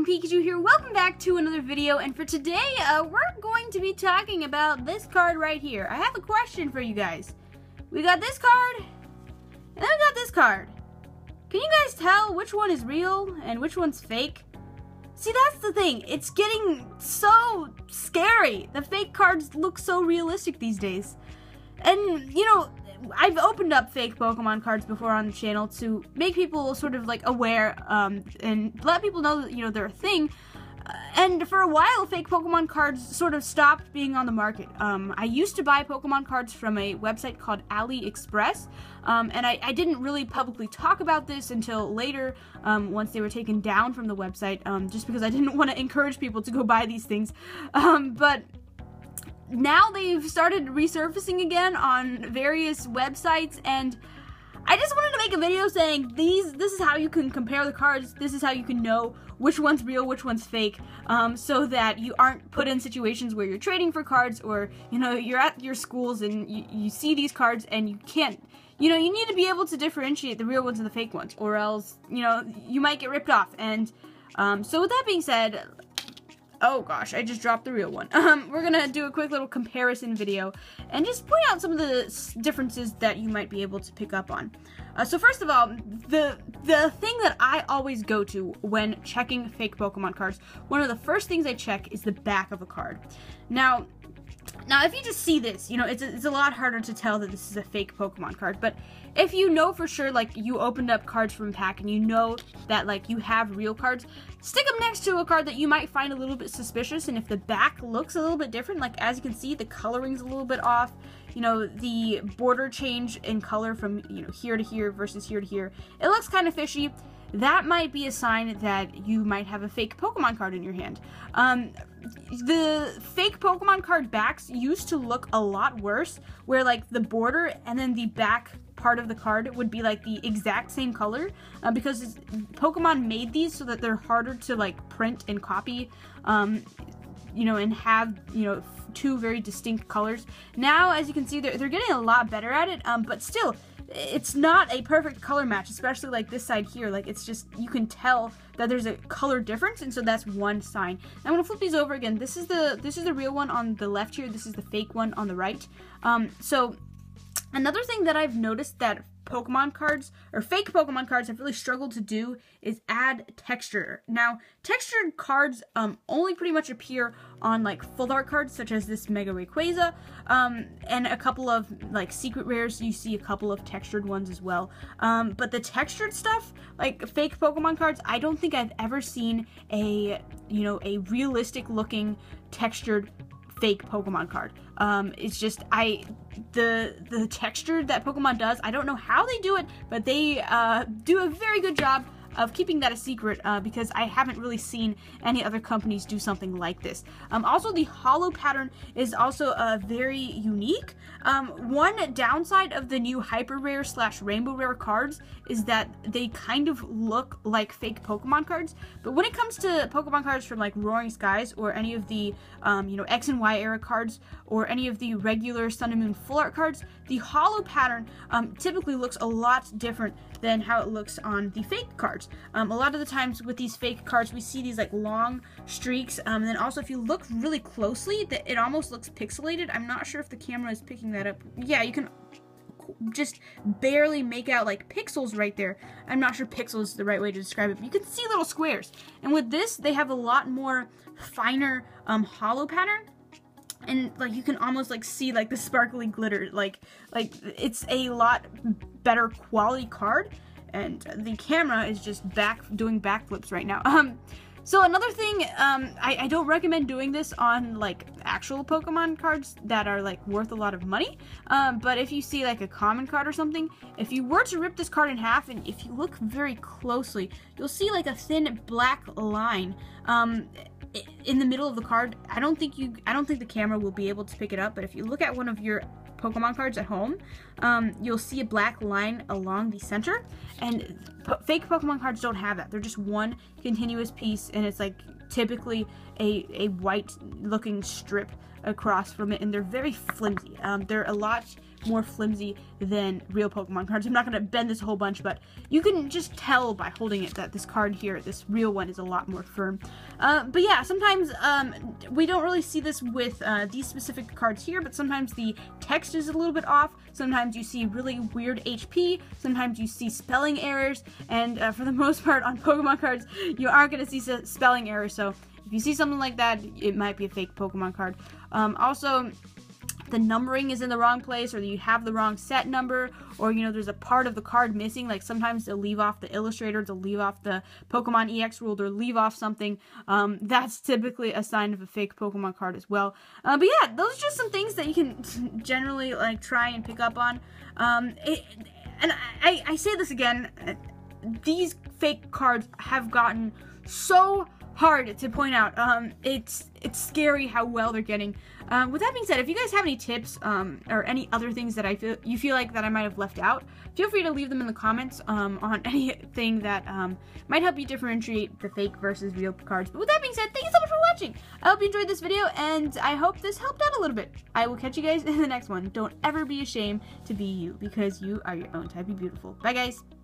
Pikachu here. Welcome back to another video, and for today, we're going to be talking about this card right here. I have a question for you guys. We got this card, and then we got this card. Can you guys tell which one is real and which one's fake? See, that's the thing. It's getting so scary. The fake cards look so realistic these days. And, you know, I've opened up fake Pokemon cards before on the channel to make people sort of like aware and let people know that, you know, they're a thing. And for a while, fake Pokemon cards sort of stopped being on the market. I used to buy Pokemon cards from a website called AliExpress, and I didn't really publicly talk about this until later, once they were taken down from the website, just because I didn't want to encourage people to go buy these things. But now they've started resurfacing again on various websites, and I just wanted to make a video saying this is how you can compare the cards, this is how you can know which one's real, which one's fake, so that you aren't put in situations where you're trading for cards, or, you know, you're at your schools and you see these cards and you can't, you know, you need to be able to differentiate the real ones and the fake ones, or else, you know, you might get ripped off. And so with that being said, oh gosh, I just dropped the real one. We're gonna do a quick little comparison video and just point out some of the differences that you might be able to pick up on. So first of all, the thing that I always go to when checking fake Pokemon cards, one of the first things I check is the back of a card. Now if you just see this, you know, it's a lot harder to tell that this is a fake Pokemon card, but if you know for sure, like, you opened up cards from a pack and you know that, like, you have real cards, stick them next to a card that you might find a little bit suspicious, and if the back looks a little bit different, like, as you can see, the coloring's a little bit off, you know, the border change in color from, you know, here to here versus here to here, it looks kind of fishy. That might be a sign that you might have a fake Pokemon card in your hand. The fake Pokemon card backs used to look a lot worse, where, like, the border and then the back part of the card would be, like, the exact same color, because Pokemon made these so that they're harder to, like, print and copy, you know, and have, you know, two very distinct colors. Now, as you can see, they're getting a lot better at it, but still, it's not a perfect color match, especially like this side here. Like, it's just, you can tell that there's a color difference, and so that's one sign. I'm gonna flip these over again. This is the real one on the left here. This is the fake one on the right. So another thing that I've noticed that Pokemon cards, or fake Pokemon cards, have really struggled to do is add texture. Now, textured cards only pretty much appear on, like, full art cards, such as this Mega Rayquaza, and a couple of, like, secret rares. You see a couple of textured ones as well. But the textured stuff, like fake Pokemon cards, I don't think I've ever seen a, you know, a realistic looking textured fake Pokemon card. It's just, the texture that Pokemon does, I don't know how they do it, but they do a very good job of keeping that a secret, because I haven't really seen any other companies do something like this. Also, the holo pattern is also very unique. One downside of the new hyper rare / rainbow rare cards is that they kind of look like fake Pokemon cards, but when it comes to Pokemon cards from, like, Roaring Skies, or any of the you know, X and Y era cards, or any of the regular Sun and Moon full art cards, the holo pattern typically looks a lot different than how it looks on the fake cards. A lot of the times with these fake cards, we see these, like, long streaks, and then also if you look really closely, it almost looks pixelated. I'm not sure if the camera is picking that up. Yeah, you can just barely make out, like, pixels right there. I'm not sure pixel is the right way to describe it, but you can see little squares. And with this, they have a lot more finer holo pattern. And, like, you can almost, like, see, like, the sparkly glitter, like it's a lot better quality card, and the camera is just doing backflips right now. So another thing, I don't recommend doing this on, like, actual Pokemon cards that are, like, worth a lot of money, but if you see, like, a common card or something, if you were to rip this card in half, and if you look very closely, you'll see, like, a thin black line, in the middle of the card. I don't think the camera will be able to pick it up, but if you look at one of your Pokemon cards at home, you'll see a black line along the center, and fake Pokemon cards don't have that. They're just one continuous piece, and it's, like, typically a white looking strip across from it, and they're very flimsy. They're a lot more flimsy than real Pokemon cards. I'm not going to bend this a whole bunch, but you can just tell by holding it that this card here, this real one, is a lot more firm. But yeah, sometimes we don't really see this with these specific cards here, but sometimes the text is a little bit off. Sometimes you see really weird HP. Sometimes you see spelling errors. And for the most part on Pokemon cards, you aren't going to see spelling errors. So if you see something like that, it might be a fake Pokemon card. Also, the numbering is in the wrong place, or you have the wrong set number, or there's a part of the card missing. Like sometimes they'll leave off the illustrator, they'll leave off the Pokemon EX rule, they'll leave off something. That's typically a sign of a fake Pokemon card as well. But yeah, those are just some things that you can generally like try and pick up on. And I say this again, these fake cards have gotten so hard to point out. It's scary how well they're getting. With that being said, if you guys have any tips or any other things that you feel like that I might have left out, feel free to leave them in the comments on anything that might help you differentiate the fake versus real cards. But with that being said, thank you so much for watching. I hope you enjoyed this video, and I hope this helped out a little bit. I will catch you guys in the next one. Don't ever be ashamed to be you, because you are your own type of beautiful. Bye, guys.